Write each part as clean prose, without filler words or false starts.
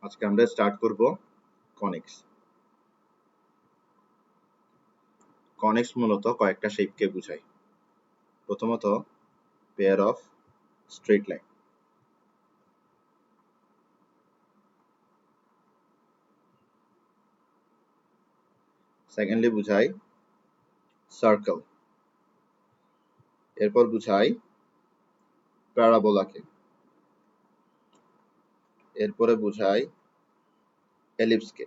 আজকে আমরা স্টার্ট করব কনিক্স। কনিক্স মূলত কয়েকটা শেপকে বোঝায়। প্রথমত pair of straight line, secondly বোঝায় সার্কেল, এরপর বোঝায় প্যারাবোলাকে, এরপরে বোঝায় এলিপসকে।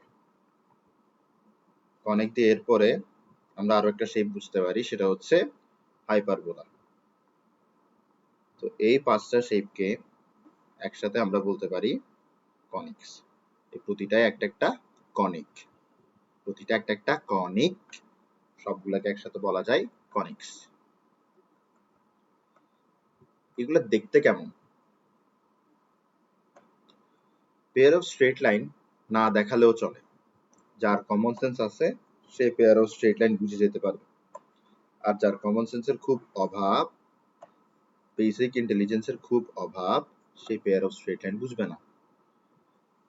কনিক দিয়ে এরপরে আমরা আরো একটা শেপ বুঝতে পারি, সেটা হচ্ছে হাইপারবোলা। তো এই পাঁচটা শেপকে একসাথে আমরা বলতে পারি কনিক্স। এই প্রতিটাই একটা একটা কনিক, প্রতিটা একটা একটা কনিক, সবগুলোকে একসাথে বলা যায় কনিক্স। এগুলো দেখতে কেমন? পেয়ার অফ স্ট্রেট লাইন না দেখালেও চলে, যার কমন সেন্স আছে সে পেয়ার অফ স্ট্রেট লাইন বুঝে যেতে পারবে। আর যার কমন সেন্সের খুব অভাব, বেসিক ইন্টেলিজেন্সের খুব অভাব, সেই পেয়ার অফ স্ট্রেট লাইন বুঝবে না।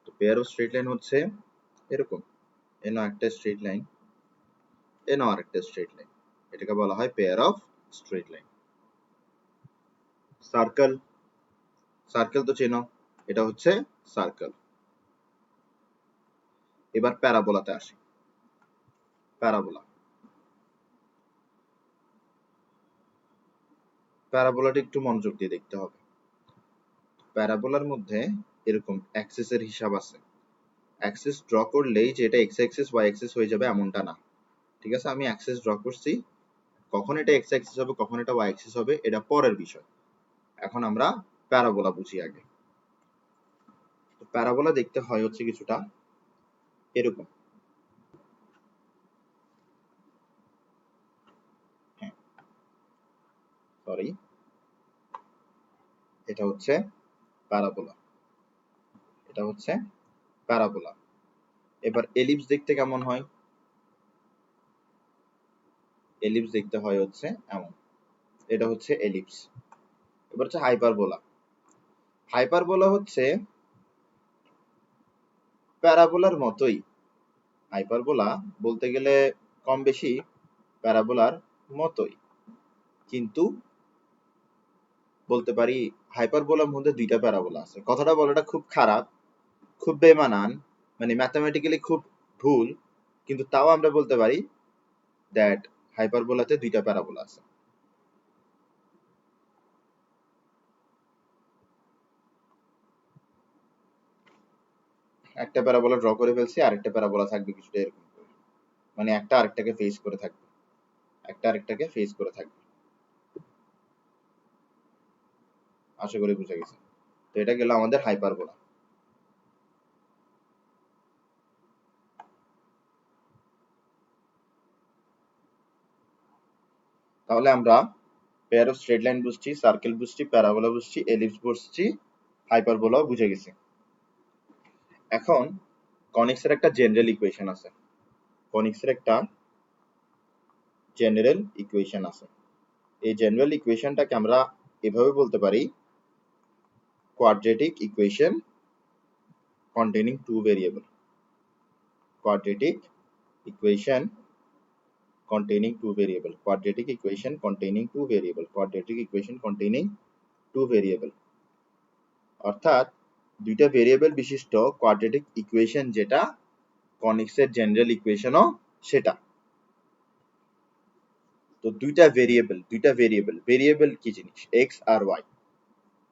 তো পেয়ার অফ স্ট্রেট লাইন হচ্ছে এরকম, এনো একটা স্ট্রেট লাইন, এনো আরেকটা স্ট্রেট লাইন, এটাকে বলা হয় pair of straight line. Circle, circle তো চেনো, এটা হচ্ছে সার্কেল। এবার প্যারাবোলাতে আসি। প্যারাবোলা, প্যারাবোলাটা একটু মনোযোগ দিয়ে দেখতে হবে। প্যারাবোলার মধ্যে এরকম অ্যাক্সিসের হিসাব আছে। অ্যাক্সিস ড্র করলেই যে এটা এক্স অ্যাক্সিস ওয়াই অ্যাক্সিস হয়ে যাবে এমনটা না। ঠিক আছে, আমি অ্যাক্সিস ড্র করছি, কখন এটা এক্স অ্যাক্সিস হবে কখন এটা ওয়াই অ্যাক্সিস হবে এটা পরের বিষয়। এখন আমরা প্যারাবোলা বুঝি আগে। তো প্যারাবোলা দেখতে হয় হচ্ছে কিছুটা এরকম। হ্যাঁ, সরি, এটা হচ্ছে প্যারাবোলা, এটা হচ্ছে প্যারাবোলা। এবার এলিপস দেখতে কেমন হয়? এলিপস দেখতে হয় হচ্ছে এমন, এটা হচ্ছে এলিপস। এবার হচ্ছে হাইপারবোলা। হাইপারবোলা হচ্ছে প্যারাবোলার মতোই। হাইপারবোলা বলতে গেলে কম বেশি প্যারাবোলার মতোই, কিন্তু বলতে পারি হাইপারবোলার মধ্যে দুইটা প্যারাবোলা আছে। কথাটা বলাটা খুব খারাপ, খুব বেমানান, মানে ম্যাথমেটিক্যালি খুব ভুল, কিন্তু তাও আমরা বলতে পারি দ্যাট হাইপারবোলাতে দুইটা প্যারাবোলা আছে। একটা প্যারাবোলা ড্র করে ফেলছি, আরেকটা প্যারাবোলা থাকবে কিছুটা এরকম করে, মানে একটা আরেকটাকে ফেস করে থাকবে, একটা আরেকটাকে ফেস করে থাকবে। আশা করি বুঝা গেছে। তো এটা গেল আমাদের হাইপারবোলা। তাহলে আমরা পেয়ার অফ স্ট্রেট লাইন বুঝছি, সার্কেল বুঝছি, প্যারাবোলা বুঝছি, এলিপস বুঝছি, হাইপারবোলাও বুঝে গেছি। এখন কনিক্সের একটা জেনারেল ইকুয়েশন আছে, কনিক্সের একটা জেনারেল ইকুয়েশন আছে। এই জেনারেল ইকুয়েশনটাকে আমরা এভাবে বলতে পারি quadratic equation containing two variable, quadratic equation containing two variable, quadratic equation containing two variable, quadratic equation containing two variable, অর্থাৎ দুইটা ভেরিয়েবল বিশিষ্ট কোয়াড্রেটিক ইকুয়েশন, যেটা কনিক্সের জেনারেল ইকুয়েশনও সেটা। তো দুইটা ভেরিয়েবল, ভেরিয়েবল কি জিনিস? এক্স আর ওয়াই।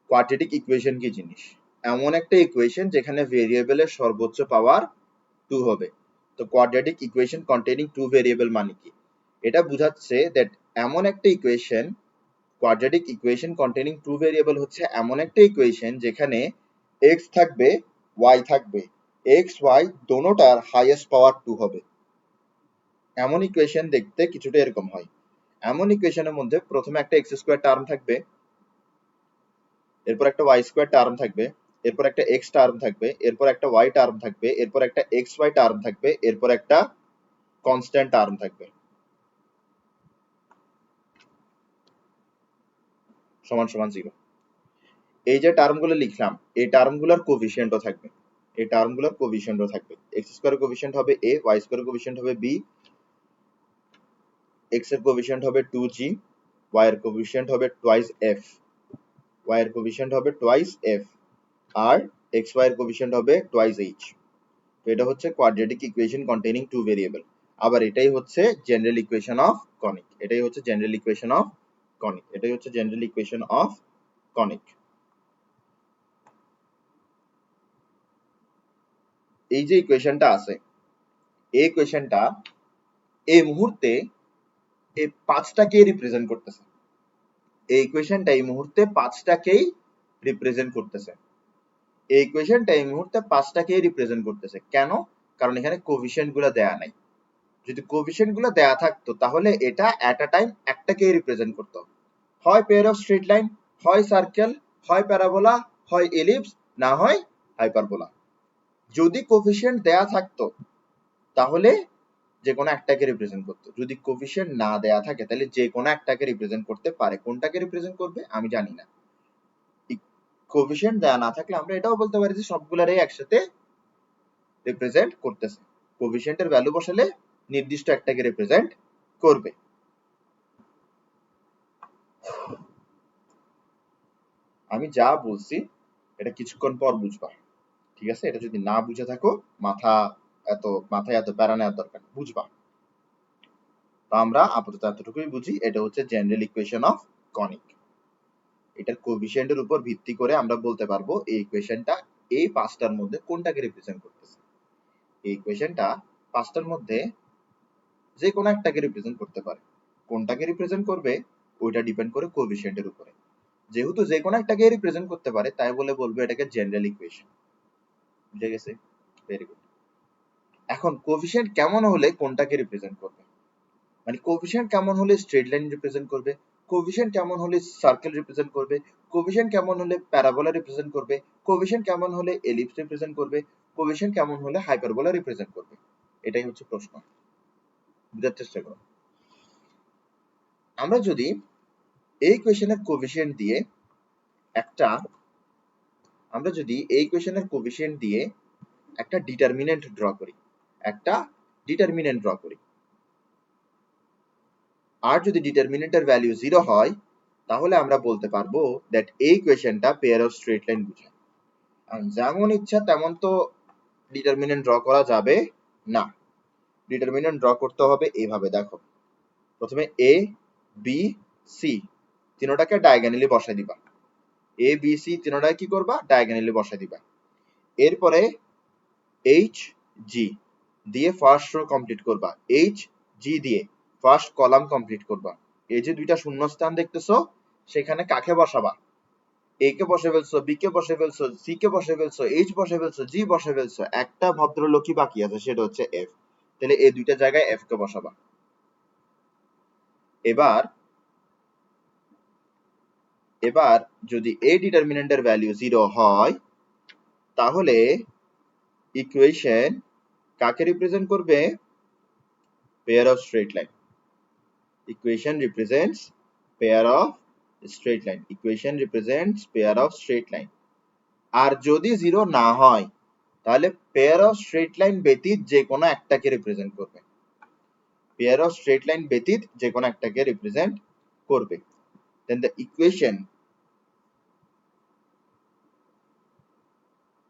কোয়াড্রেটিক ইকুয়েশন কি জিনিস? এমন একটা ইকুয়েশন যেখানে ভেরিয়েবলের সর্বোচ্চ পাওয়ার 2 হবে। তো quadratic equation containing two variable মানে কি? এটা বোঝাচ্ছে দ্যাট এমন একটা equation, quadratic equation containing two variable হচ্ছে এমন একটা ইকুয়েশন যেখানে এক্স থাকবে, ওয়াই থাকবে, এক্স ওয়াই দোনোটার হাইয়েস্ট পাওয়ার 2 হবে। এমন ইকুয়েশন দেখতে কিছুটা এরকম হয়। এমন ইকুয়েশনের মধ্যে প্রথমে একটা এক্স স্কোয়ার টার্ম থাকবে, এরপর একটা ওয়াই স্কোয়ার টার্ম থাকবে, এরপর একটা এক্স টার্ম থাকবে, এরপর একটা ওয়াই টার্ম থাকবে, এরপর একটা এক্স ওয়াই টার্ম থাকবে, এরপর একটা কনস্ট্যান্ট টার্ম থাকবে সমান সমান 0। এই যে টার্মগুলো লিখলাম, এই টার্মগুলোর কোএফিসিয়েন্টও থাকবে। এই টার্মগুলোর কোএফিসিয়েন্টও থাকবে। এক্স স্কয়ারের কোএফিসিয়েন্ট হবে a, y স্কয়ারের কোএফিসিয়েন্ট হবে b, x এর কোএফিসিয়েন্ট হবে 2g, y এর কোএফিসিয়েন্ট হবে টুয়াইস f, y এর কোএফিসিয়েন্ট হবে টুয়াইস f, আর xy এর কোএফিসিয়েন্ট হবে টুয়াইস h। তো এটা হচ্ছে quadratic equation containing two variable. আবার এটাই হচ্ছে জেনারেল ইকুয়েশন অফ কনিক। এটাই হচ্ছে জেনারেল ইকুয়েশন অফ কনিক। এটাই হচ্ছে জেনারেল ইকুয়েশন অফ কনিক। এই যে ইকুয়েশনটা আছে, এই ইকুয়েশনটা এই মুহূর্তে এই পাঁচটাকে রিপ্রেজেন্ট করতেছে। এই ইকুয়েশনটা এই মুহূর্তে পাঁচটাকেই রিপ্রেজেন্ট করতেছে। এই ইকুয়েশনটা এই মুহূর্তে পাঁচটাকেই রিপ্রেজেন্ট করতেছে। কেন? কারণ এখানে কোএফিসিয়েন্ট গুলো দেয়া নাই। যদি কোএফিসিয়েন্ট গুলো দেয়া থাকতো তাহলে এটা এট আ টাইম একটাকেই রিপ্রেজেন্ট করতো। হয় পেয়ার অফ স্ট্রেট লাইন, হয় সার্কেল, হয় প্যারাবোলা, হয় এলিপস, না হয় হাইপারবোলা। যদি কোএফিসিয়েন্ট দেয়া থাকতো তাহলে যে কোনো একটাকে রিপ্রেজেন্ট করতো। যদি কোএফিসিয়েন্ট না দেয়া থাকে তাহলে যে কোনো একটাকে রিপ্রেজেন্ট করতে পারে। কোনটাকে রিপ্রেজেন্ট করবে আমি জানি না। কোএফিসিয়েন্ট দেয়া না থাকলে আমরা এটাও বলতে পারি যে সবগুলারই একসাথে রিপ্রেজেন্ট করতেছে। কোএফিসিয়েন্টের ভ্যালু বসালে নির্দিষ্ট একটাকে রিপ্রেজেন্ট করবে। আমি যা বলছি এটা কিছুক্ষণ পর বুঝবা, ঠিক আছে? এটা যদি না বুঝে থাকো মাথায় এত প্যারা নেওয়ার দরকার নেই, বুঝবা। তো আমরা আপাতত এতটুকুই বুঝি, এটা হচ্ছে জেনারেল ইকুয়েশন অফ কনিক। এটার কোএফিসিয়েন্টের উপর ভিত্তি করে আমরা বলতে পারবো এই ইকুয়েশনটা এই পাঁচটার মধ্যে কোনটাকে রিপ্রেজেন্ট করতেছে। এই ইকুয়েশনটা পাঁচটার মধ্যে যে কোনো একটাকে রিপ্রেজেন্ট করতে পারে। কোনটাকে রিপ্রেজেন্ট করবে ওইটা ডিপেন্ড করে কোএফিসিয়েন্টের উপরে। যেহেতু যে কোনো একটাকে রিপ্রেজেন্ট করতে পারে তাই বলে বলবো এটাকে জেনারেল ইকুয়েশন। বুঝে গেছে? Very good. এখন কোএফিসিয়েন্ট কেমন হলে কোনটাকে রিপ্রেজেন্ট করবে, মানে কোএফিসিয়েন্ট কেমন হলে স্ট্রেট লাইন রিপ্রেজেন্ট করবে, কোএফিসিয়েন্ট কেমন হলে সার্কেল রিপ্রেজেন্ট করবে, কোএফিসিয়েন্ট কেমন হলে প্যারাবোলা রিপ্রেজেন্ট করবে, কোএফিসিয়েন্ট কেমন হলে এলিপস রিপ্রেজেন্ট করবে, কোএফিসিয়েন্ট কেমন হলে হাইপারবোলা রিপ্রেজেন্ট করবে। এটাই হচ্ছে প্রশ্ন। বুঝার চেষ্টা করো। আমরা যদি এই ইকুয়েশনের কোএফিসিয়েন্ট দিয়ে একটা ডিটারমিনেন্ট ড্র করি, আর যদি ডিটারমিনেন্টের ভ্যালু 0 হয় তাহলে আমরা বলতে পারবো দ্যাট এই ইকুয়েশনটা পেয়ার অফ স্ট্রেট লাইন বোঝায়। যেমন ইচ্ছা তেমন তো ডিটারমিনেন্ট ড্র করা যাবে না। ডিটারমিনেন্ট ড্র করতে হবে এইভাবে, দেখো প্রথমে এ বি সি তিনটাকে ডায়াগোনালি বসাই দিবা। এ বি সি তিনটাকে কি করবা? ডায়াগোনালি বসাই দিবা। এরপরে এইচ জি দিয়ে ফার্স্ট রো কমপ্লিট করবা, এইচ জি দিয়ে ফার্স্ট কলাম কমপ্লিট করবা। এই যে দুইটা শূন্যস্থান দেখতেছো সেখানে কাকে বসাবা? এ কে বসে ফেলছো, বি কে বসে ফেলছো, সি কে বসে ফেলছো, এইচ বসে ফেলছো, জি বসে ফেলছো, একটা ভদ্রলোকই বাকি আছে সেটা হচ্ছে এফ। তাহলে এই দুইটা জায়গায় এফ কে বসাবা। এবার যদি এই ডিটারমিনেন্টের ভ্যালু 0 হয় তাহলে ইকুয়েশন কাকে রিপ্রেজেন্ট করবে? Pair of straight line. Equation represents pair of straight line. Equation represents pair of straight line. আর যদি 0 না হয় তাহলে পেয়ার অফ স্ট্রেট লাইন ব্যতীত যে কোনো একটাকে রিপ্রেজেন্ট করবে। পেয়ার অফ স্ট্রেট লাইন ব্যতীত যে কোনো একটাকে রিপ্রেজেন্ট করবে। Then the equation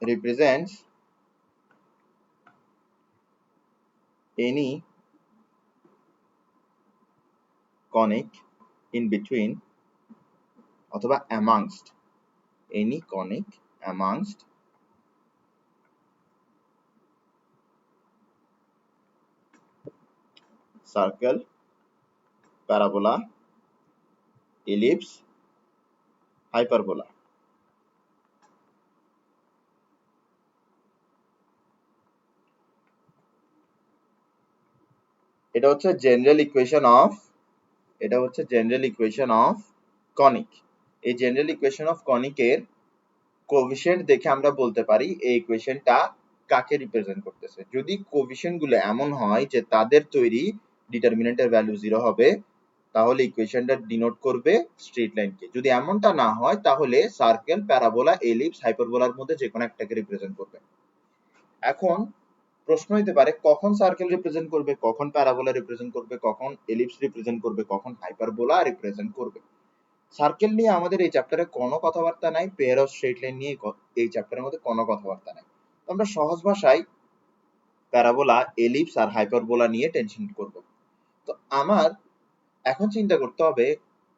represents any conic in between অথবা amongst any conic amongst circle, parabola, ellipse, hyperbola. এটা হচ্ছে জেনারেল ইকুয়েশন অফ কনিক। এই জেনারেল ইকুয়েশন অফ কনিকের কোএফিসিয়েন্ট দেখে আমরা বলতে পারি এই ইকুয়েশনটা কাকে রিপ্রেজেন্ট করতেছে। যদি কোএফিসিয়েন্ট গুলো এমন হয় যে তাদের তৈরি ডিটারমিনেন্টের ভ্যালু 0 হবে তাহলে ইকুয়েশনটা ডিনোট করবে স্ট্রেট লাইনকে। যদি এমনটা না হয় তাহলে সার্কেল, প্যারাবোলা, এলিপস, হাইপারবোলার মধ্যে যে কোনো একটাকে রিপ্রেজেন্ট করবে। এখন প্রশ্ন হইতে পারে কখন সার্কেল রিপ্রেজেন্ট করবে, কখন প্যারাবোলা রিপ্রেজেন্ট করবে, কখন এলিপস রিপ্রেজেন্ট করবে, কখন হাইপারবোলা রিপ্রেজেন্ট করবে। সার্কেল নিয়ে আমাদের এই চ্যাপ্টারে কোনো কথাবার্তা নাই, পেয়ার অফ স্ট্রেট লাইন নিয়ে এই চ্যাপ্টারের মধ্যে কোনো কথাবার্তা নাই। তো আমরা সহজ ভাষায় প্যারাবোলা, এলিপস আর হাইপারবোলা নিয়ে টেনশন করব। তো আমার এখন চিন্তা করতে হবে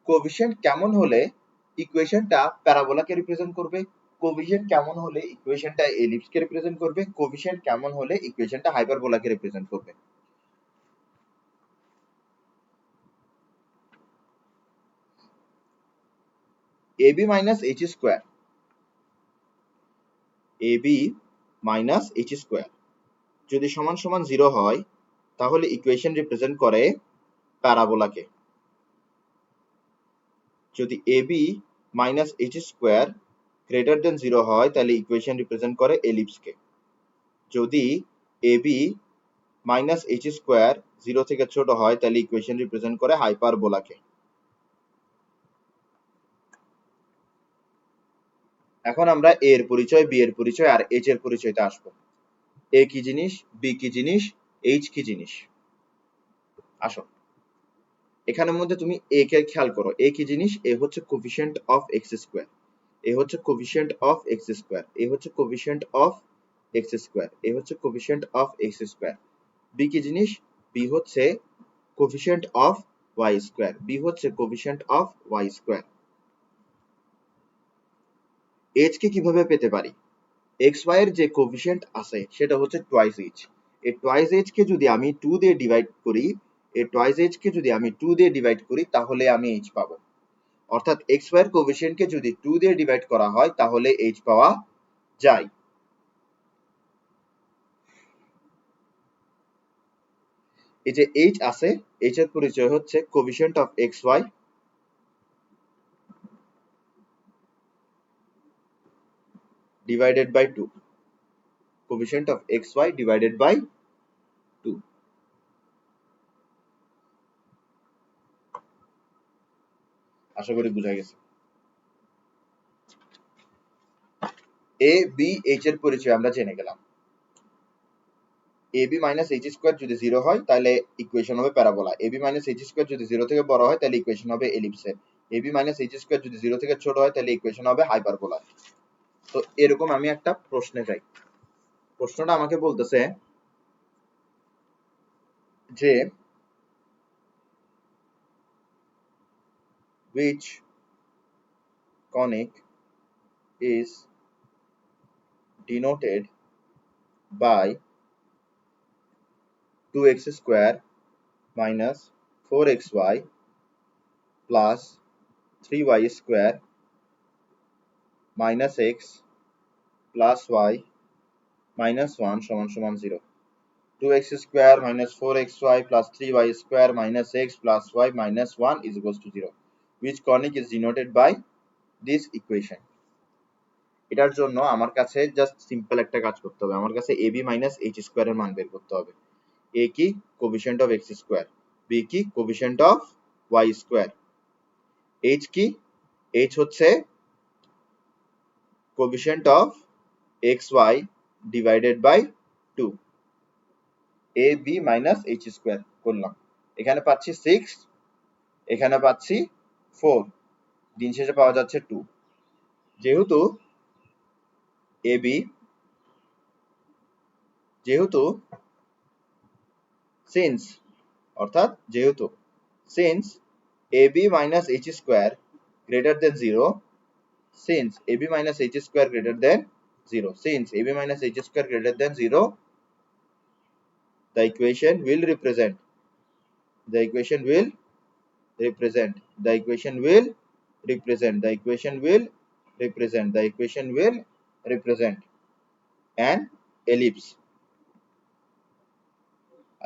কোএফিসিয়েন্ট কেমন হলে ইকুয়েশনটা প্যারাবোলাকে রিপ্রেজেন্ট করবে, কোএফিসিয়েন্ট কেমন হলে ইকুয়েশনটা এলিপসকে রিপ্রেজেন্ট করবে, কোএফিসিয়েন্ট কেমন হলে ইকুয়েশনটা হাইপারবোলাকে রিপ্রেজেন্ট করবে। Ab minus h square, ab minus h square যদি সমান সমান 0 হয় তাহলে ইকুয়েশন রিপ্রেজেন্ট করে প্যারাবোলাকে। যদি ab minus h square greater than 0 হয় তাহলে ইকুয়েশন রিপ্রেজেন্ট করে এলিপসকে। যদি এবি মাইনাস এইচ স্কোয়ার 0 থেকে ছোট হয় তাহলে ইকুয়েশন রিপ্রেজেন্ট করে হাইপারবোলাকে। এখন আমরা এ এর পরিচয়, বি এর পরিচয় আর এইচ এর পরিচয়তে আসবো। এ কি জিনিস, বি কি জিনিস, এইচ কি জিনিস। আসো এখানের মধ্যে তুমি এ কে খেয়াল করো। এ কি জিনিস, এ হচ্ছে coefficient of x square, A হচ্ছে coefficient of x square, A হচ্ছে coefficient of x square, A হচ্ছে coefficient of x square. B কি জিনিস, বি হচ্ছে coefficient of y square, B হচ্ছে coefficient of y square. H কে কিভাবে পেতে পারি, এক্স ওয়াই এর যে কোএফিসিয়েন্ট আছে সেটা হচ্ছে টোয়াইস এইচ। এই টোয়াইস এইচ কে যদি আমি 2 দিয়ে ডিভাইড করি, এই টোয়াইস এইচ কে যদি আমি 2 দিয়ে ডিভাইড করি তাহলে আমি এইচ পাবো। অর্থাৎ এক্স ওয়াই এর কোএফিসিয়েন্ট কে যদি 2 দিয়ে ডিভাইড করা হয় তাহলে এইচ পাওয়া যায়। এই যে এইচ আছে, এইচ এর পরিচয় হচ্ছে coefficient of x y divided by 2, coefficient of x y divided by 2। আশা করি বোঝা গেছে। এ বি এইচ এর পরিচয় আমরা জেনে গেলাম। এবি মাইনাস এইচ স্কোয়ার যদি 0 হয় তাহলে ইকুয়েশন হবে parabola, ab minus h square যদি 0 থেকে বড় হয় তাহলে ইকুয়েশন হবে এলিপসের, এবি মাইনাস এইচ স্কোয়ার যদি 0 থেকে ছোট হয় তাহলে ইকুয়েশন হবে হাইপারবোলা। তো এরকম আমি একটা প্রশ্নে যাই। প্রশ্নটা আমাকে বলতেছে যে which conic is denoted by 2x square minus 4xy plus 3y square minus x plus y minus 1 সমান সমান 0। 2x square minus 4xy plus 3y square minus x plus y minus 1 is equals to 0. Which conic is denoted by this equation? এটার জন্য আমার কাছে just simple একটা কাজ করতে হবে, আমার কাছে ab minus h square এর মান বের করতে হবে। a কি, coefficient of x square, b কি, coefficient of y square, h কি, h হচ্ছে coefficient of xy divided by 2। ab minus h square করলাম, এখানে পাচ্ছি 6, এখানে পাচ্ছি 4, দিন শেষে পাওয়া যাচ্ছে 2। যেহেতু ab যেহেতু সিন্স অর্থাৎ যেহেতু since ab minus h square greater than 0, since ab minus h square greater than 0, since ab minus h square greater than 0, the equation will represent, the equation will represent, the equation will represent, the equation will represent, the equation will represent an ellipse.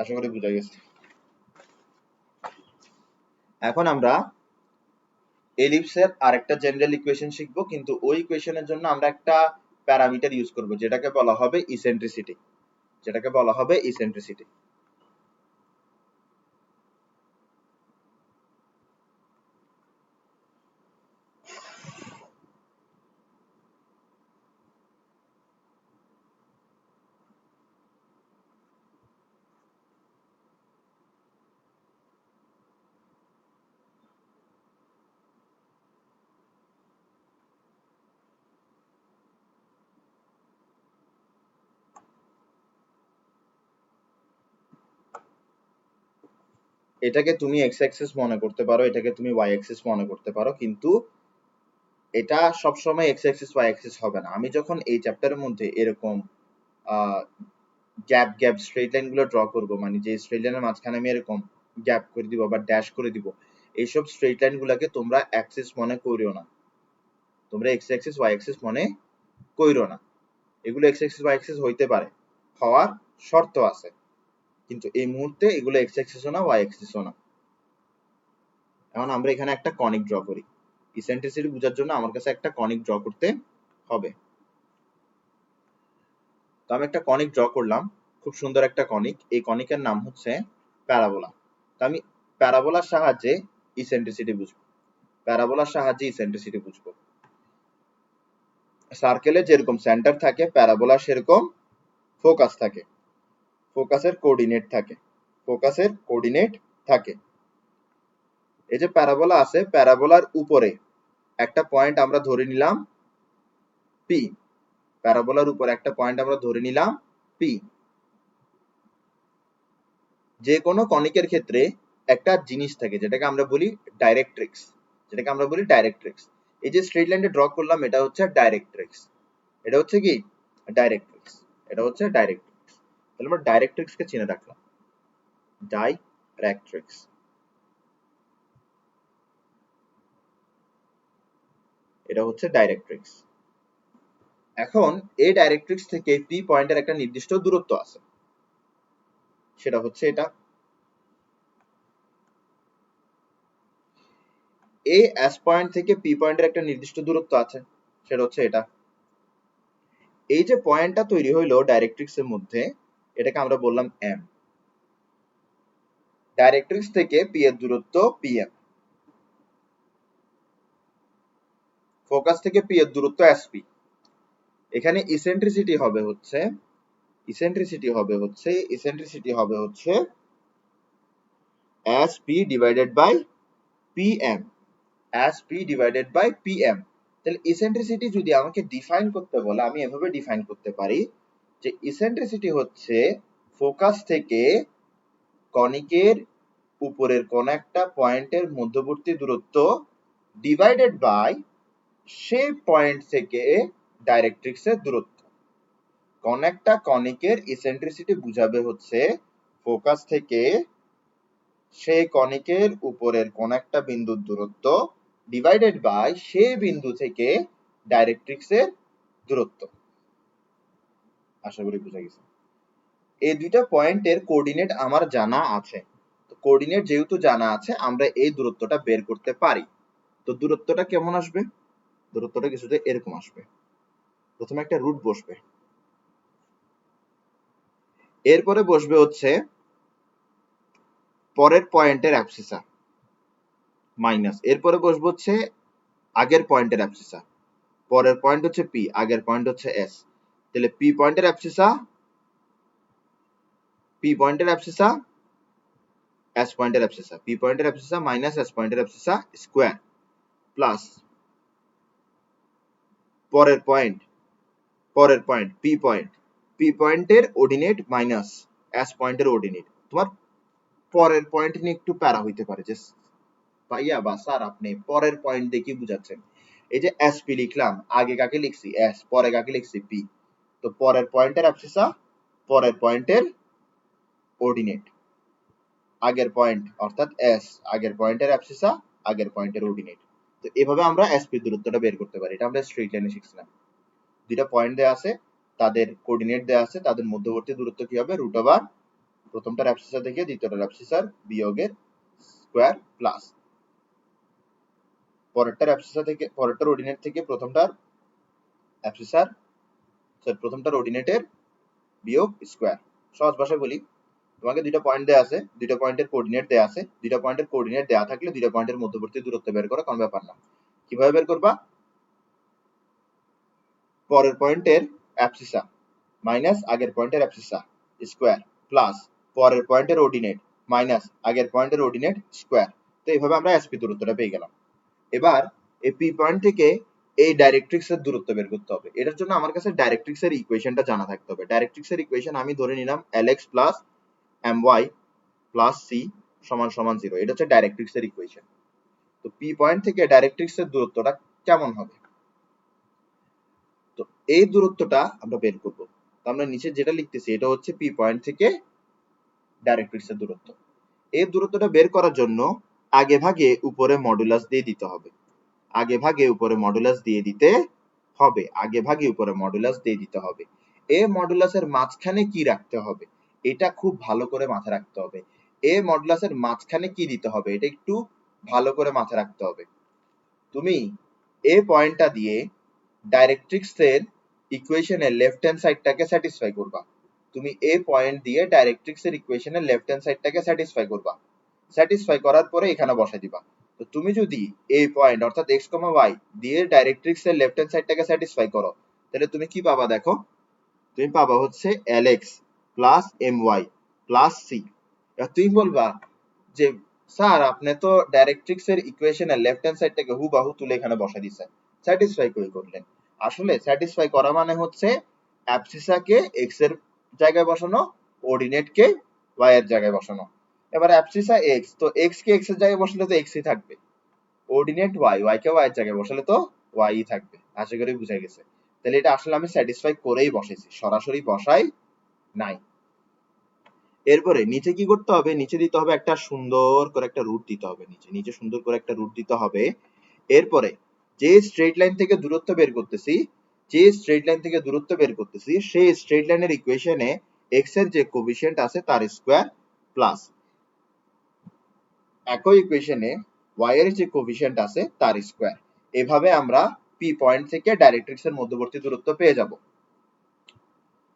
আশা করি বোঝা গেছে। এখন আমরা এলিপসের আরেকটা general equation শিখবো, কিন্তু ওই ইকুয়েশনের জন্য আমরা একটা প্যারামিটার ইউজ করব যেটাকে বলা হবে ইসেন্ট্রিসিটি, যেটাকে বলা হবে ইসেন্ট্রিসিটি। এটাকে তুমি এক্স অ্যাক্সিস মনে করতে পারো, এটাকে তুমি ওয়াই অ্যাক্সিস মনে করতে পারো, কিন্তু এটা সবসময় এক্স অ্যাক্সিস ওয়াই অ্যাক্সিস হবে না। আমি যখন এই চ্যাপ্টারের মধ্যে এরকম গ্যাপ গ্যাপ স্ট্রেট লাইন গুলো ড্র করবো, মানে যে স্ট্রেট লাইনের মাঝখানে আমি এরকম গ্যাপ করে দিব বা ড্যাশ করে দিব, এইসব স্ট্রেট লাইন গুলাকে তোমরা অ্যাক্সিস মনে করিও না, তোমরা এক্স অ্যাক্সিস ওয়াই অ্যাক্সিস মনে করিও না। এগুলো এক্স অ্যাক্সিস ওয়াই অ্যাক্সিস হইতে পারে, হওয়ার শর্ত আছে, কিন্তু এই মুহূর্তে এগুলো এক্স অ্যাক্সিসও না ওয়াই অ্যাক্সিসও না। এখন আমরা এখানে একটা কনিক ড্র করি, ইসেন্ট্রিসিটি বোঝার জন্য আমার কাছে একটা কনিক ড্র করতে হবে। তো আমি একটা কনিক ড্র করলাম, খুব সুন্দর একটা কনিক। এই কনিকের নাম হচ্ছে প্যারাবোলা। তো আমি প্যারাবোলার সাহায্যে ইসেন্ট্রিসিটি বুঝবো, প্যারাবোলার সাহায্যে ইসেন্ট্রিসিটি বুঝবো। সার্কেলে যেরকম সেন্টার থাকে, প্যারাবোলা সেরকম ফোকাস থাকে, ফোকাসের কোঅর্ডিনেট থাকে, ফোকাসের কোঅর্ডিনেট থাকে। এই যে প্যারাবোলা আছে, প্যারাবোলার উপরে একটা পয়েন্ট আমরা ধরে নিলাম পি, প্যারাবোলার উপরে একটা পয়েন্ট আমরা ধরে নিলাম পি। যে কোনো কনিকের ক্ষেত্রে একটা জিনিস থাকে যেটাকে আমরা বলি ডাইরেক্ট্রিক্স, যেটাকে আমরা বলি ডাইরেক্ট্রিক্স। এই যে স্ট্রেট লাইনটা ড্র করলাম এটা হচ্ছে ডাইরেক্ট্রিক্স, এটা হচ্ছে কি ডাইরেক্ট্রিক্স, এটা হচ্ছে ডাইরেক্ট্রিক্স। তাহলে আমরা ডাইরেক্ট্রিক্স কে চিনে রাখলাম, ডাইরেক্ট্রিক্স, এটা হচ্ছে ডাইরেক্ট্রিক্স। এখন এই ডাইরেক্ট্রিক্স থেকে পি পয়েন্টের একটা নির্দিষ্ট দূরত্ব আছে, সেটা হচ্ছে এটা। এ এস পয়েন্ট থেকে পি পয়েন্টের একটা নির্দিষ্ট দূরত্ব আছে, সেটা হচ্ছে এটা। এই যে পয়েন্টটা তৈরি হইলো ডাইরেক্ট্রিক্স এর মধ্যে, এটাকে আমরা বললাম এম। ডাইরেক্ট্রিক্স থেকে পি এর দূরত্ব পিএম, ফোকাস থেকে পি এর দূরত্ব এসপি। এখানে ইসেন্ট্রিসিটি হবে হচ্ছে, ইসেন্ট্রিসিটি হবে হচ্ছে, ইসেন্ট্রিসিটি হবে হচ্ছে SP divided by PM, SP divided by PM. তাহলে ইসেন্ট্রিসিটি যদি আমাকে ডিফাইন করতে বলে, আমি এভাবে ডিফাইন করতে পারি যে ইসেন্ট্রিসিটি হচ্ছে ফোকাস থেকে কনিকের উপরের কোন একটা পয়েন্টের মধ্যবর্তী দূরত্ব ডিভাইডেড বাই সেই পয়েন্ট থেকে ডাইরেক্ট্রিক্সের দূরত্ব। কোন একটা কনিকের ইসেন্ট্রিসিটি বুঝাবে হচ্ছে ফোকাস থেকে সেই কনিকের উপরের কোন একটা বিন্দুর দূরত্ব ডিভাইডেড বাই সেই বিন্দু থেকে ডাইরেক্ট্রিক্সের দূরত্ব। আশা করি বুঝা গেছে। এই দুইটা পয়েন্টের কোঅর্ডিনেট আমার জানা আছে, তো কোঅর্ডিনেট যেহেতু জানা আছে আমরা এই দূরত্বটা বের করতে পারি। তো দূরত্বটা কেমন আসবে? দূরত্বটা কিছুতে এরকম আসবে, প্রথমে একটা রুট বসবে, এরপরে বসবে হচ্ছে পরের পয়েন্টের অ্যাবসিসা মাইনাস, এরপরে বসবে হচ্ছে আগের পয়েন্টের অ্যাবসিসা, পরের পয়েন্ট হচ্ছে পি, আগের পয়েন্ট হচ্ছে এস। তাহলে পি পয়েন্টের অ্যাবসিসা, পি পয়েন্টের অ্যাবসিসা, এস পয়েন্টের অ্যাবসিসা, পি পয়েন্টের অ্যাবসিসা মাইনাস এস পয়েন্টের অ্যাবসিসা স্কয়ার প্লাস পরের পয়েন্ট, পরের পয়েন্ট পি পয়েন্ট, পি পয়েন্টের অর্ডিনেট মাইনাস এস পয়েন্টের অর্ডিনেট। তোমার পরের পয়েন্ট নিয়ে একটু প্যারা হইতে পারে যে ভাইয়া বা স্যার আপনি পরের পয়েন্ট দিয়ে কি বুঝাচ্ছেন? এই যে এস পি লিখলাম, আগে কাকে লিখছি এস, পরে কাকে লিখছি পি। তো পরের পয়েন্টের অ্যাবসিসা, পরের পয়েন্টের অর্ডিনেট, আগের পয়েন্ট অর্থাৎ এস, আগের পয়েন্টের অ্যাবসিসা, আগের পয়েন্টের অর্ডিনেট। তো এভাবে আমরা এসপি দূরত্বটা বের করতে পারি। এটা আমরা স্ট্রেট লাইনে শিখছিলাম। দুইটা পয়েন্ট দেয়া আছে, তাদের কোঅর্ডিনেট দেয়া আছে, তাদের মধ্যবর্তী দূরত্ব কি হবে? রুট ওভার প্রথমটার অ্যাবসিসা থেকে দ্বিতীয়টার অ্যাবসিসার বিয়োগের স্কয়ার প্লাস পরেরটার অ্যাবসিসা থেকে, পরেরটার অর্ডিনেট থেকে প্রথমটার অ্যাবসিসার, প্রথমটার অর্ডিনেটের বিয়োগ স্কয়ার। সহজ ভাষায় বলি, তোমাকে দুইটা পয়েন্ট দেয়া আছে, দুইটা পয়েন্টের কোঅর্ডিনেট দেয়া আছে, দুইটা পয়েন্টের কোঅর্ডিনেট দেয়া থাকলে দুইটা পয়েন্টের মধ্যবর্তী দূরত্ব বের করা কোনো ব্যাপার না। কিভাবে বের করবা? পরের পয়েন্টের অ্যাবসিসা মাইনাস আগের পয়েন্টের অ্যাবসিসা স্কয়ার প্লাস পরের পয়েন্টের অর্ডিনেট মাইনাস আগের পয়েন্টের অর্ডিনেট স্কয়ার। তো এইভাবে আমরা এসপি দূরত্বটা পেয়ে গেলাম। এবার এই পি পয়েন্ট থেকে এই ডাইরেক্ট্রিক্সের দূরত্ব বের করতে হবে। এটার জন্য আমার কাছে ডাইরেক্ট্রিক্সের ইকুয়েশনটা জানা থাকতে হবে। ডাইরেক্ট্রিক্সের ইকুয়েশন আমি ধরে নিলাম lx plus my plus c সমান সমান 0। এটা হচ্ছে ডাইরেক্ট্রিক্স এর ইকুয়েশন। তো পি পয়েন্ট থেকে ডাইরেক্ট্রিক্স এর দূরত্বটা কেমন হবে? তো এই দূরত্বটা আমরা বের করব। তো আমরা নিচে যেটা লিখতেছি এটা হচ্ছে পি পয়েন্ট থেকে ডাইরেক্ট্রিক্স এর দূরত্ব। এই দূরত্বটা বের করার জন্য আগে ভাগে উপরে মডুলাস দিয়ে দিতে হবে। আগে ভাগে উপরে মডুলাস দিয়ে দিতে হবে। আগে ভাগে উপরে মডুলাস দিয়ে দিতে হবে। এই মডুলাসের মাঝখানে কি রাখতে হবে? এটা খুব ভালো করে মাথায় রাখতে হবে। এই মডুলাসের মাঝখানে কি দিতে হবে? এটা একটু ভালো করে মাথায় রাখতে হবে। তুমি এই পয়েন্টটা দিয়ে ডাইরেক্ট্রিক্স এর ইকুয়েশনের লেফট হ্যান্ড সাইডটাকে স্যাটিসফাই করবা। তুমি এই পয়েন্ট দিয়ে ডাইরেক্ট্রিক্স এর ইকুয়েশনের লেফট হ্যান্ড সাইডটাকে স্যাটিসফাই করবা। স্যাটিসফাই করার পরে এখানে বসাই দিবা। তো তুমি যদি এই পয়েন্ট অর্থাৎ x, y দিয়ে ডাইরেক্ট্রিক্স এর লেফট হ্যান্ড সাইডটাকে স্যাটিসফাই করো, তাহলে তুমি কি পাবা দেখো? তুমি পাবা হচ্ছে lx plus my plus c। এবার তুমি বলবা যে স্যার আপনি তো ডাইরেক্ট্রিক্স এর ইকুয়েশনের লেফট হ্যান্ড সাইডটাকে হুবাহু তুলে এখানে বসাই দিয়েছেন, স্যাটিসফাই করে করলেন। আসলে স্যাটিসফাই করা মানে হচ্ছে অ্যাবসিসাকে x এর জায়গায় বসানো, কোঅর্ডিনেটকে y এর জায়গায় বসানো। এবার অ্যাবসিসা x, তো x কে x এর জায়গায় বসালে তো x ই থাকবে, কোঅর্ডিনেট y কে y এর জায়গায় বসালে তো y ই থাকবে। আশা করি বুঝা গেছে। তাহলে এটা আসলে আমি স্যাটিসফাই করেই বসাইছি, সরাসরি বসাই নাই। এরপরে নিচে কি করতে হবে? নিচে দিতে হবে একটা সুন্দর করে একটা রুট দিতে হবে। নিচে সুন্দর করে একটা রুট দিতে হবে। এরপরে যে স্ট্রেট লাইন থেকে দূরত্ব বের করতেছি, সেই স্ট্রেট লাইনের ইকুয়েশনে x এর যে কোএফিসিয়েন্ট আছে তার স্কয়ার প্লাস একই ইকুয়েশনে y এর যে কোএফিসিয়েন্ট আছে তার স্কয়ার। এভাবে আমরা পি পয়েন্ট থেকে ডাইরেক্ট্রিক্স এর মধ্যবর্তী দূরত্ব পেয়ে যাব।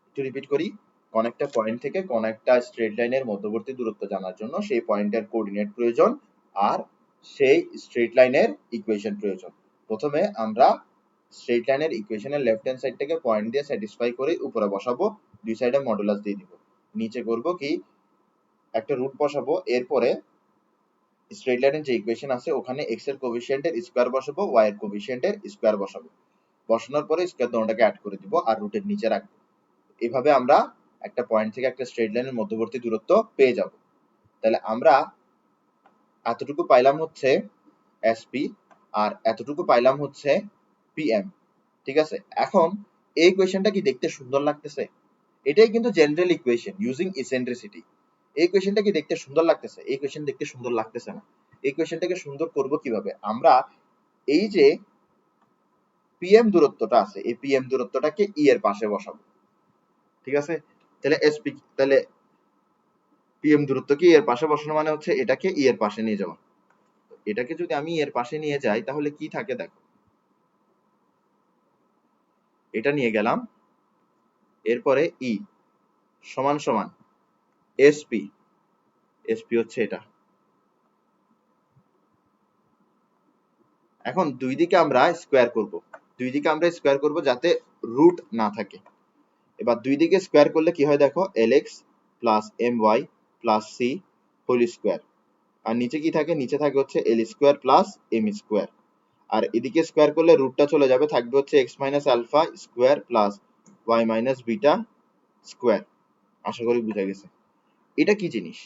একটু রিপিট করি, কোন একটা পয়েন্ট থেকে কোন একটা স্ট্রেট লাইনের মধ্যবর্তী দূরত্ব জানার জন্য সেই পয়েন্টের কোঅর্ডিনেট প্রয়োজন আর সেই স্ট্রেট লাইনের ইকুয়েশন প্রয়োজন। প্রথমে আমরা স্ট্রেট লাইনের ইকুয়েশনের লেফট হ্যান্ড সাইডটাকে পয়েন্ট দিয়ে স্যাটিসফাই করে উপরে বসাবো, দুই সাইডে মডুলাস দিয়ে দিব। নিচে করব কি, একটা রুট বসাবো। এরপরে স্ট্রেট লাইনের যে ইকুয়েশন আছে ওখানে x এর কোএফিসিয়েন্টের স্কয়ার বসাবো, y এর কোএফিসিয়েন্টের স্কয়ার বসাবো। বসানোর পরে স্কয়ার দুটোটাকে অ্যাড করে দিব আর রুটের নিচে রাখবো। এভাবে আমরা একটা পয়েন্ট থেকে একটা স্ট্রেট লাইনের মধ্যবর্তী দূরত্ব পেয়ে যাব। তাহলে আমরা এতটুকু পাইলাম হচ্ছে এসপি আর এতটুকু পাইলাম হচ্ছে পিএম। ঠিক আছে, এখন এই ইকুয়েশনটা কি দেখতে সুন্দর লাগতেছে? এটাই কিন্তু জেনারেল ইকুয়েশন ইউজিং ইসেন্ট্রিসিটি। এই ইকুয়েশনটা কি দেখতে সুন্দর লাগতেছে? এই ইকুয়েশন দেখতে সুন্দর লাগতেছে না। এই ইকুয়েশনটাকে সুন্দর করব কিভাবে? আমরা এই যে পিএম দূরত্বটা আছে এই পিএম দূরত্বটাকে ই এর পাশে বসাবো। ঠিক আছে, তাহলে এসপি, তাহলে পিএম দূরত্বকে এর পাশে বসানো মানে হচ্ছে এটাকে ই এর পাশে নিয়ে যাওয়া। এটাকে যদি আমি এর পাশে নিয়ে যাই তাহলে কি থাকে দেখো, এটা নিয়ে গেলাম। এরপরে ই সমান সমান এসপি, এসপি হচ্ছে এটা। এখন দুই দিকে আমরা স্কোয়ার করব, দুই দিকে আমরা স্কোয়ার করব যাতে রুট না থাকে। এবার দুই দিকে স্কোয়ার করলে কি হয় দেখো, lx plus my plus c whole square. আর নিচে কি থাকে? নিচে থাকে হচ্ছে l square plus m square. আর এদিকে স্কোয়ার করলে রুটটা চলে যাবে, থাকবে হচ্ছে x minus alpha square plus y minus beta square. আশা করি বুঝা গেছে। এটা কি জিনিস?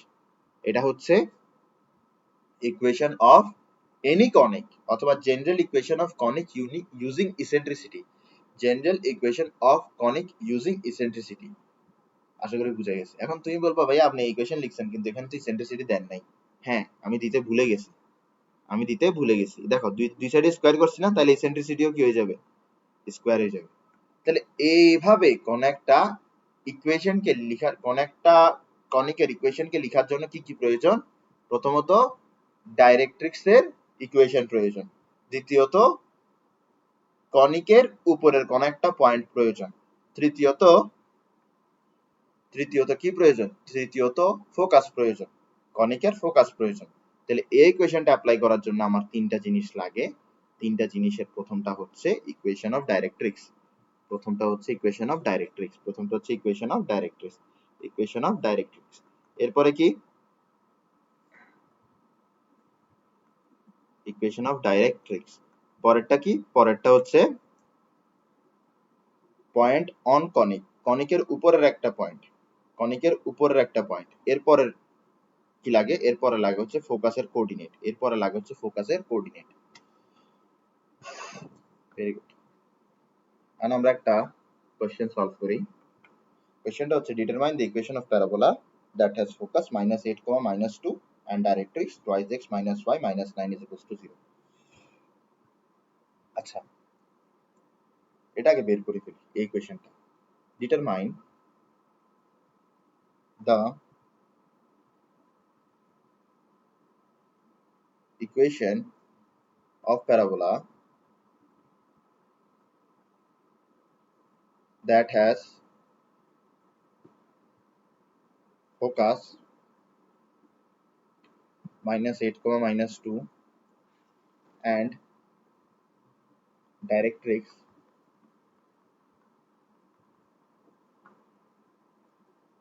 এটা হচ্ছে ইকুয়েশন অফ এনি কনিক অথবা general equation of conic using eccentricity. General equation of conic using eccentricity. আশা করি বুঝা গেছে। এখন তুমি বলবা ভাইয়া আপনি ইকুয়েশন লিখছেন কিন্তু এখানে তো ইসেন্ট্রিসিটি দেন নাই। হ্যাঁ, আমি দিতে ভুলে গেছি, দেখো দুই সাইডে স্কোয়ার করছি না, তাহলে ইসেন্ট্রিসিটিও কি হয়ে যাবে? স্কোয়ার হয়ে যাবে। তাহলে এইভাবে কোন একটা ইকুয়েশনকে লেখার, কোন একটা কনিকের ইকুয়েশনকে লেখার জন্য কি কি প্রয়োজন? প্রথমত ডাইরেক্ট্রিক্স এর ইকুয়েশন প্রয়োজন, দ্বিতীয়ত কনিকের উপরের কোন একটা পয়েন্ট প্রয়োজন, তৃতীয়ত কি প্রয়োজন? তৃতীয়ত ফোকাস প্রয়োজন, কনিকের ফোকাস প্রয়োজন। তাহলে এই ইকুয়েশনটা অ্যাপ্লাই করার জন্য আমার তিনটা জিনিস লাগে। তিনটা জিনিসের প্রথমটা হচ্ছে equation of directrix, equation of directrix. এরপরে কি? Equation of directrix. পরেরটা কি? পরেরটা হচ্ছে পয়েন্ট অন কনিক, কনিকের উপরের একটা পয়েন্ট, এরপরের কি লাগে, এরপরে লাগে হচ্ছে ফোকাসের কোঅর্ডিনেট, এরপরে লাগে হচ্ছে ফোকাসের কোঅর্ডিনেট। Very good. এখন আমরা একটা কোয়েশ্চেন সলভ করি। কোয়েশ্চেনটা হচ্ছে determine the equation of parabola that has focus -8, -2 and directrix 2x - y - 9 = 0. আচ্ছা, এটা আগে বের করে ফেলি এই কোয়েশ্চেনটা। Determine the equation of parabola that has focus -8, -2 and directrix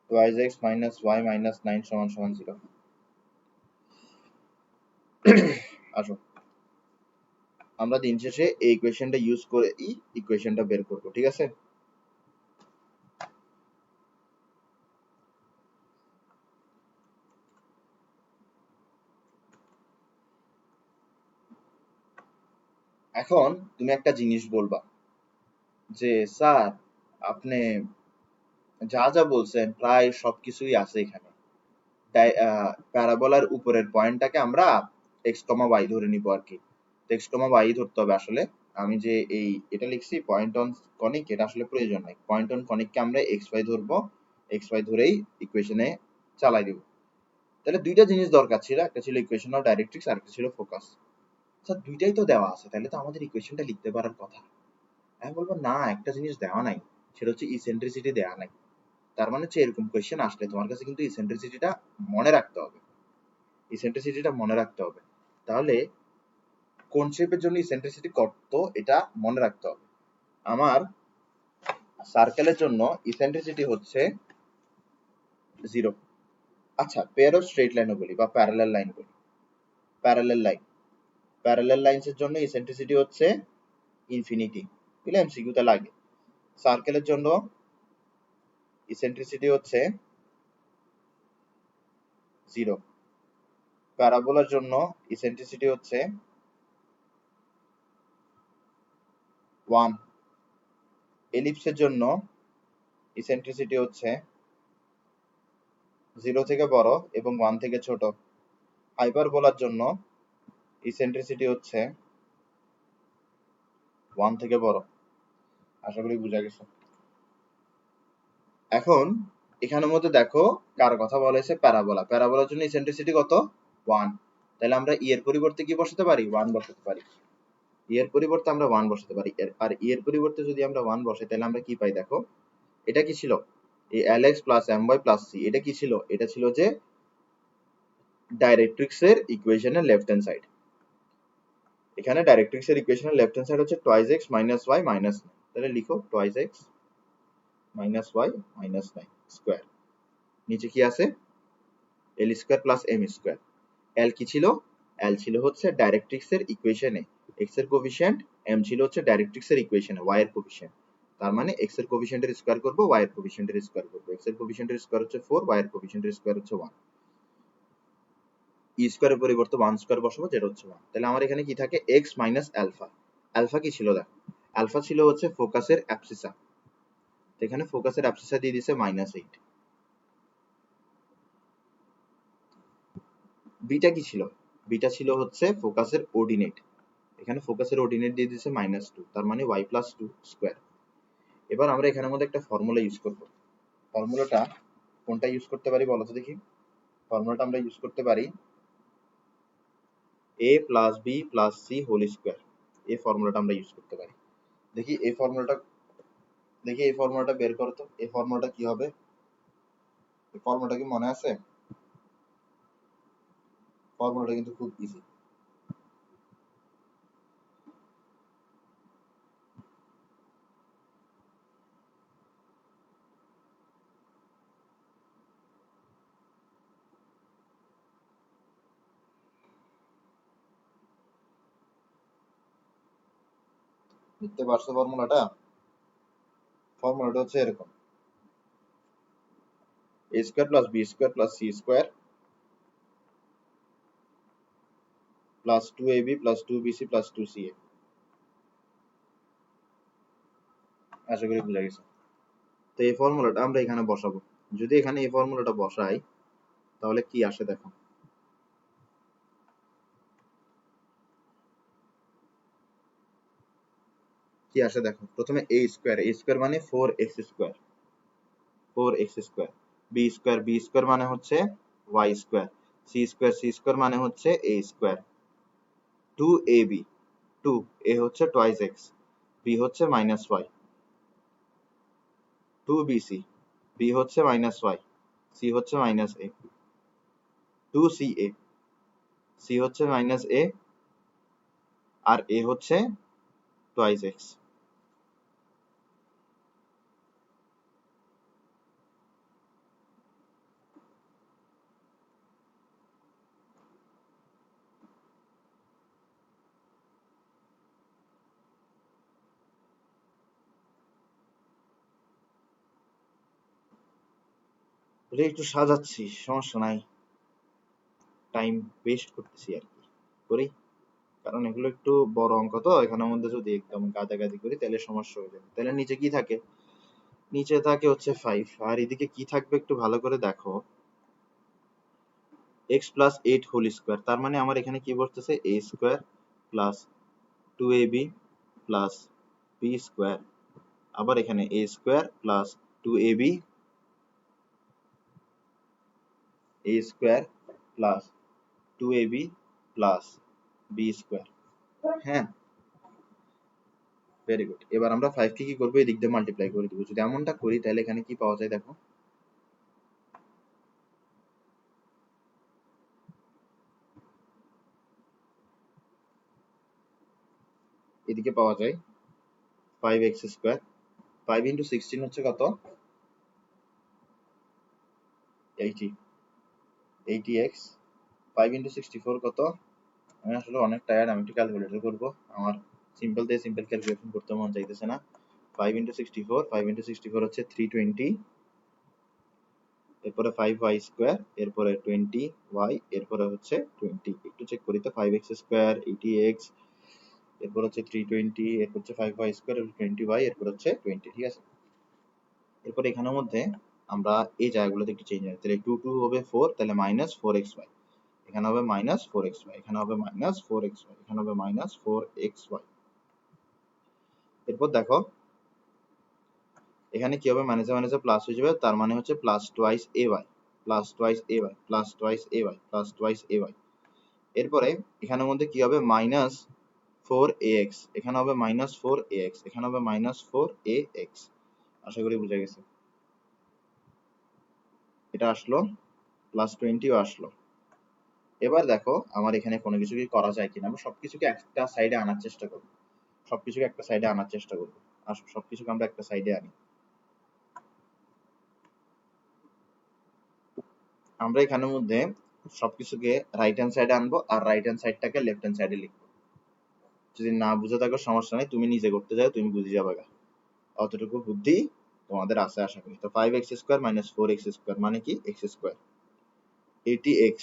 2x - y - 9 = 0. আসো, আমরা দিন শেষে এই ইকুয়েশনটা ইউজ করে ইকুয়েশনটা বের করব, ঠিক আছে? এখন তুমি একটা জিনিস বলবা যে স্যার আপনি যা যা বলছেন প্রায় সবকিছুই আছে এখানে, প্যারাবোলার উপরের পয়েন্টটাকে আমরা এক্স কমা ওয়াই ধরে নিব আর কি। এক্স কমা ওয়াই ধরতে হবে। আসলে আমি যে এটা লিখছি পয়েন্ট অন কনিক, এটা আসলে প্রয়োজন নাই। পয়েন্ট অন কনিককে আমরা এক্স ওয়াই ধরবো, এক্স ওয়াই ধরেই ইকুয়েশনে চালাই দিব। তাহলে দুইটা জিনিস দরকার ছিল, একটা ছিল ইকুয়েশন অফ ডাইরেক্ট্রিক্স আর একটা ছিল ফোকাস। স্যার দুইটাই তো দেওয়া আছে, তাহলে তো আমাদের ইকুয়েশনটা লিখতে পারার কথা। আমি বলবো না, একটা জিনিস দেওয়া নাই, সেটা হচ্ছে ইসেন্ট্রিসিটি দেওয়া নাই। তার মানে হচ্ছে এরকম কোয়েশ্চেন আসলে তোমার কাছে কিন্তু ইসেন্ট্রিসিটিটা মনে রাখতে হবে, ইসেন্ট্রিসিটিটা মনে রাখতে হবে। তাহলে কোন শেপের জন্য ইসেন্ট্রিসিটি কত এটা মনে রাখতে হবে। আমার সার্কেলের জন্য ইসেন্ট্রিসিটি হচ্ছে 0। আচ্ছা, পেয়ার অফ স্ট্রেট লাইনও বলি বা প্যারালাল লাইন বলি। প্যারালাল লাইনসের জন্য ইসেন্ট্রিসিটি হচ্ছে ইনফিনিটি, বুঝলে এমসিকিউতে লাগে। সার্কেলের জন্য ইসেন্ট্রিসিটি হচ্ছে 0। প্যারাবোলার জন্য ইসেন্ট্রিসিটি হচ্ছে 1। এলিপসের জন্য ইসেন্ট্রিসিটি হচ্ছে 0 থেকে বড় এবং 1 থেকে ছোট। হাইপারবোলার জন্য ইসেন্ট্রিসিটি হচ্ছে 1 থেকে বড়। আশা করি বুঝা গেছে। এখন এখানের মধ্যে দেখো কার কথা বলা হয়েছে, প্যারাবোলা। প্যারাবোলার জন্য ইসেন্ট্রিসিটি কত? 1। তাহলে আমরা ই এর পরিবর্তে কি বসাতে পারি? 1 বসাতে পারি। ই এর পরিবর্তে আমরা 1 বসাতে পারি। আর ই এর পরিবর্তে যদি আমরা 1 বসাই তাহলে আমরা কি পাই দেখো। এটা কি ছিল? এই lx plus my plus c, এটা কি ছিল? এটা ছিল যে ডাইরেক্ট্রিক্সের ইকুয়েশনের লেফট হ্যান্ড সাইড। এখানে ডাইরেক্ট্রিক্সের ইকুয়েশনের লেফট হ্যান্ড সাইড হচ্ছে 2x - y - 9। তাহলে লিখো 2x - y - 9 স্কয়ার। নিচে কি আছে? l square plus m square. l কি ছিল? l ছিল হচ্ছে ডাইরেক্ট্রিক্সের ইকুয়েশনে x এর কোএফিশিয়েন্ট, m ছিল হচ্ছে ডাইরেক্ট্রিক্সের ইকুয়েশনে y এর কোএফিশিয়েন্ট। তার মানে x এর কোএফিশিয়েন্টের স্কয়ার করব, y এর কোএফিশিয়েন্টের স্কয়ার করব। x এর কোএফিশিয়েন্টের স্কয়ার হচ্ছে 4, y এর কোএফিশিয়েন্টের স্কয়ার হচ্ছে 1। ই স্কয়ারের পরিবর্তে 1 স্কয়ার বসাবো, যেটা হচ্ছে 1। তাহলে আমার এখানে কি থাকে? x minus alpha. আলফা কি ছিল দেখো? আলফা ছিল হচ্ছে ফোকাসের অ্যাবসিসা। এখানে ফোকাসের অ্যাবসিসা দিয়ে দিয়েছে -8। বিটা কি ছিল? বিটা ছিল হচ্ছে ফোকাসের অর্ডিনেট। এখানে ফোকাসের অর্ডিনেট দিয়ে দিয়েছে -2, তার মানে y প্লাস 2 স্কয়ার। এবার আমরা এখানের মধ্যে একটা ফর্মুলা ইউজ করব। ফর্মুলাটা কোনটা ইউজ করতে পারি বলো তো দেখি? ফর্মুলাটা আমরা ইউজ করতে পারি a plus b plus c whole square. এই ফর্মুলাটা আমরা ইউজ করতে পারি। দেখি এই ফর্মুলাটা বের করো তো। এই ফর্মুলাটা কি হবে? এই ফর্মুলাটা কি মনে আছে? ফর্মুলাটা কিন্তু খুব ইজি। দেখতে পারছো ফর্মুলাটা? ফর্মুলাটা হচ্ছে এরকম: a square plus b square plus c square plus 2ab plus 2bc plus 2ca। আশা করি বুঝা গেছে। তো এই ফর্মুলাটা আমরা এখানে বসাবো। যদি এখানে এই ফর্মুলাটা বসাই তাহলে কি আসে দেখো। কি আসে দেখো, প্রথমে a স্কয়ার মানে 4x square, 4x square, b square মানে হচ্ছে y স্কয়ার, c স্কয়ার মানে হচ্ছে a স্কয়ার, 2ab, 2 a হচ্ছে টুয়াইস x, b হচ্ছে মাইনাস y, 2bc, b হচ্ছে মাইনাস y, c হচ্ছে মাইনাস a, 2ca, c হচ্ছে মাইনাস a আর a হচ্ছে টুয়াইস x। এটা একটু সাজাচ্ছি, সমস্যা নাই, টাইম ওয়েস্ট করতেছি আর কি, করি। কারণ এগুলো একটু বড় অঙ্ক, তো এখানের মধ্যে যদি একদম গাদাগাদি করি তাহলে সমস্যা হয়ে যাবে। তাহলে নিচে কি থাকে, নিচে থাকে হচ্ছে 5, আর এদিকে কি থাকবে একটু ভালো করে দেখো, x প্লাস 8 হোল স্কয়ার, তার মানে আমার এখানে কি বসতেছে a square plus 2ab plus b square, আবার এখানে a square plus 2ab, a square plus 2ab plus b square. হ্যাঁ, ভেরি গুড। এবার আমরা 5 কে কি করবো, এদিক দিয়ে মাল্টিপ্লাই করে দিব। যদি এমনটা করি তাহলে এখানে কি পাওয়া যায় দেখো, এদিকে পাওয়া যায় 5x স্কয়ার, 5 ইন্টু 16 হচ্ছে কত, 80, 80x, 5 ইন্টু 64 কত, আমি আসলে অনেক টায়ার্ড, আমি একটু ক্যালকুলেটর করবো, আমার সিম্পল দিয়ে সিম্পল ক্যালকুলেশন করতে মন চাইতেছে না। 5 ইন্টু 64, 5 ইন্টু 64 হচ্ছে 320, এরপরে 5y স্কয়ার, এরপরে 20y, এরপরে হচ্ছে 20, একটু চেক করি তো, 5x স্কয়ার 80x, এরপর হচ্ছে 320, এরপর হচ্ছে 5y স্কয়ার, 20y, এরপর হচ্ছে 20, ঠিক আছে। এরপর এখানের মধ্যে আমরা এই জায়গাগুলোতে একটু চেঞ্জ হয়, তাহলে 2 2 হবে 4, তাহলে মাইনাস 4xy, এখানে হবে মাইনাস 4xy, এখানে হবে মাইনাস 4xy, এখানে হবে মাইনাস 4xy। এরপর দেখো এখানে কি হবে, মাইনাসে মাইনাসে প্লাস হয়ে যাবে, তার মানে হচ্ছে plus twice ay, plus twice ay, plus twice ay, plus twice ay। এরপরে এখানের মধ্যে কি হবে, মাইনাস 4ax, এখানে হবে মাইনাস 4ax, এখানে হবে মাইনাস 4ax। আশা করি বুঝা গেছে। এটা আসলো, প্লাস 20ও আসলো। এবার দেখো আমার এখানে কোনো কিছু কি করা যায় কিনা, আমরা সবকিছুকে একটা সাইডে আনার চেষ্টা করব, সবকিছুকে একটা সাইডে আনার চেষ্টা করব। আসো সবকিছুকে আমরা একটা সাইডে আনি। আমরা এখানের মধ্যে সবকিছুকে রাইট হ্যান্ড সাইডে আনবো আর রাইট হ্যান্ড সাইডটাকে লেফট হ্যান্ড সাইডে লিখবো। যদি না বুঝে থাকো সমস্যা নেই, তুমি নিজে করতে যাও, তুমি বুঝে যাবে, অতটুকু বুদ্ধি তোমাদের আছে আশা করি। তো 5x square minus 4x square মানে কি, x স্কয়ার, 80x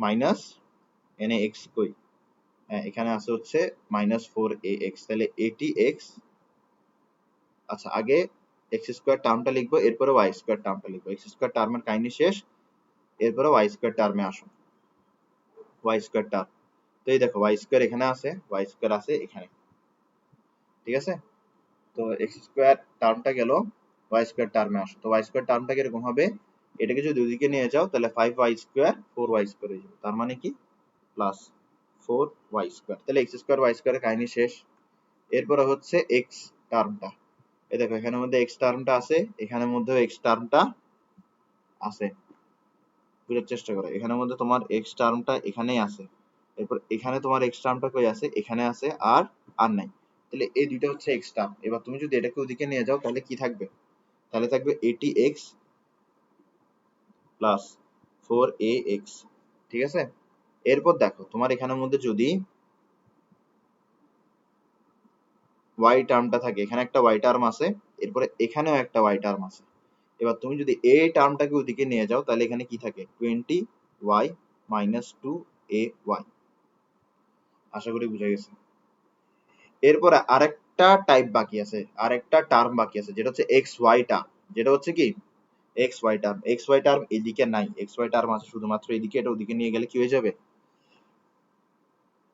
মাইনাস, এনে x কই, হ্যাঁ এখানে আছে হচ্ছে মাইনাস 4ax, তাহলে 80x, আচ্ছা আগে x স্কয়ার টার্মটা লিখবো, এরপরে y স্কয়ার টার্মটা লিখবো, x স্কয়ার টার্মের কাহিনী শেষ, এরপরে y স্কয়ার টার্মে আসো, y স্কয়ার টার্ম। তো এই দেখো y স্কয়ার এখানে আছে, y স্কয়ার আছে এখানে, ঠিক আছে। তো x স্কয়ার টার্মটা গেল, y স্কয়ার টার্মে আসো, তো y স্কয়ার টার্মটা কিরকম হবে, এটাকে যদি ওইদিকে নিয়ে যাও তাহলে 5y স্কয়ার 4y স্কয়ার হয়ে যাবে, তার মানে কি প্লাস 4y স্কয়ার, তাহলে x স্কয়ার y স্কয়ারের কাহিনী শেষ। এরপরে হচ্ছে x টার্মটা, এই দেখো এখানের মধ্যে x টার্মটা আছে, এখানের মধ্যেও x টার্মটা আছে, বুঝার চেষ্টা করো, এখানের মধ্যে তোমার x টার্মটা এখানেই আছে, এরপর এখানে তোমার x টার্মটা কই আছে, এখানে আছে, আর আর নাই, তাহলে এই দুইটা হচ্ছে x টার্ম। এবার তুমি যদি এটাকে ওদিকে নিয়ে যাও তাহলে কি থাকবে, তাহলে থাকবে 80x প্লাস 4ax, ঠিক আছে। এরপর দেখো তোমার এখানের মধ্যে যদি y টার্মটা থাকে, এখানে একটা y টার্ম আছে, এরপরে এখানেও একটা y টার্ম আছে, এবার তুমি যদি এই টার্মটাকে ওদিকে নিয়ে যাও তাহলে এখানে কি থাকে, 20y মাইনাস 2ay, আশা করি বুঝা গেছে। এরপরে আরেকটা টাইপ বাকি আছে, আরেকটা টার্ম বাকি আছে, যেটা হচ্ছে এক্স ওয়াই টার্ম। যেটা হচ্ছে কি x y term. X y term এদিকে নাই, এক্স ওয়াই টার্ম আছে শুধুমাত্র এদিকে। এটা ওদিকে নিয়ে গেলে কি হয়ে যাবে,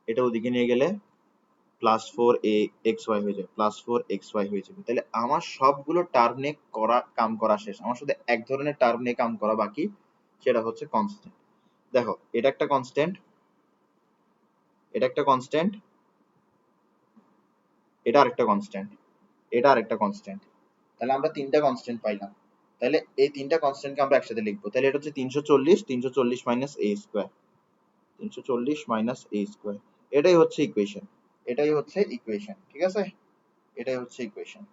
এটা ওদিকে নিয়ে গেলে প্লাস ফোর এ এক্স ওয়াই হয়ে যাবে, প্লাস ফোর এক্স ওয়াই হয়ে যাবে। তাহলে আমার সবগুলো টার্ম নিয়ে কাম করা শেষ, আমার শুধু এক ধরনের টার্ম নিয়ে কাম করা বাকি, সেটা হচ্ছে কনস্ট্যান্ট। দেখো এটা একটা কনস্ট্যান্ট, এটা একটা কনস্ট্যান্ট, এটা আরেকটা কনস্ট্যান্ট, এটা আরেকটা কনস্ট্যান্ট। তাহলে আমরা তিনটা কনস্ট্যান্ট পাইলাম। তাহলে এই তিনটা কনস্ট্যান্টকে আমরা একসাথে লিখবো। তাহলে এটা হচ্ছে 340, 340 মাইনাস এ স্কোয়ার, 340 মাইনাস এ স্কোয়ার। এটাই হচ্ছে ইকুয়েশন, এটাই হচ্ছে ইকুয়েশন, ঠিক আছে, এটাই হচ্ছে ইকুয়েশন।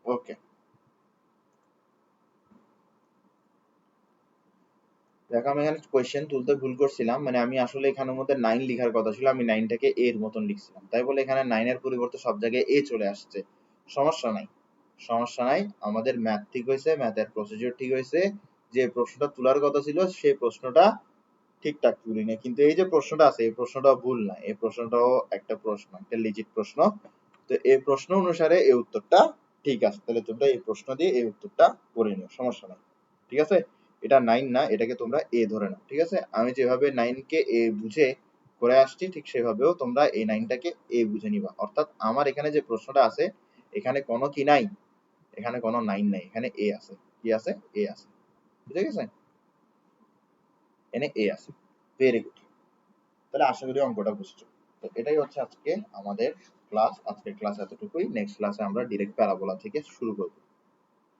ওকে, দেখো আমি এখানে কোয়েশ্চেন তুলতে ভুল করছিলাম, মানে আমি আসলে এখানের মধ্যে 9 লেখার কথা ছিল, আমি 9টাকে এর মতন লিখছিলাম, তাই বলে এখানে 9 এর পরিবর্তে সব জায়গায় এ চলে আসছে। সমস্যা নাই, সমস্যা নাই, আমাদের ম্যাথ ঠিক হয়েছে, ম্যাথের প্রসিডিউর ঠিক হয়েছে। যে প্রশ্নটা তোলার কথা ছিল সেই প্রশ্নটা ঠিকঠাক তুলি না, কিন্তু এই যে প্রশ্নটা আছে এই প্রশ্নটাও ভুল না, এই প্রশ্নটাও একটা প্রশ্ন, একটা লিজিট প্রশ্ন। তো এই প্রশ্ন অনুসারে এই উত্তরটা ঠিক আছে, তাহলে তোমরা এই প্রশ্ন দিয়ে এই উত্তরটা করে নিও, সমস্যা নাই, ঠিক আছে। এটা 9 না, এটাকে তোমরা এ ধরে নাও, ঠিক আছে। আমি যেভাবে 9 কে এ বুঝে করে আসছি ঠিক সেভাবেও তোমরা এই 9টাকে এ বুঝে নিবা। অর্থাৎ আমার এখানে যে প্রশ্নটা আছে এখানে কোনো কি নাই, এখানে কোনো 9 নাই, এখানে এ আছে। কি আছে, এ আছে, বুঝে গেছে, এখানে এ আছে। ভেরি গুড, তাহলে আশা করি অঙ্কটা বুঝছো। তো এটাই হচ্ছে আজকে আমাদের ক্লাস, আজকের ক্লাস এতটুকুই। নেক্সট ক্লাসে আমরা ডিরেক্ট প্যারাবোলা থেকে শুরু করব।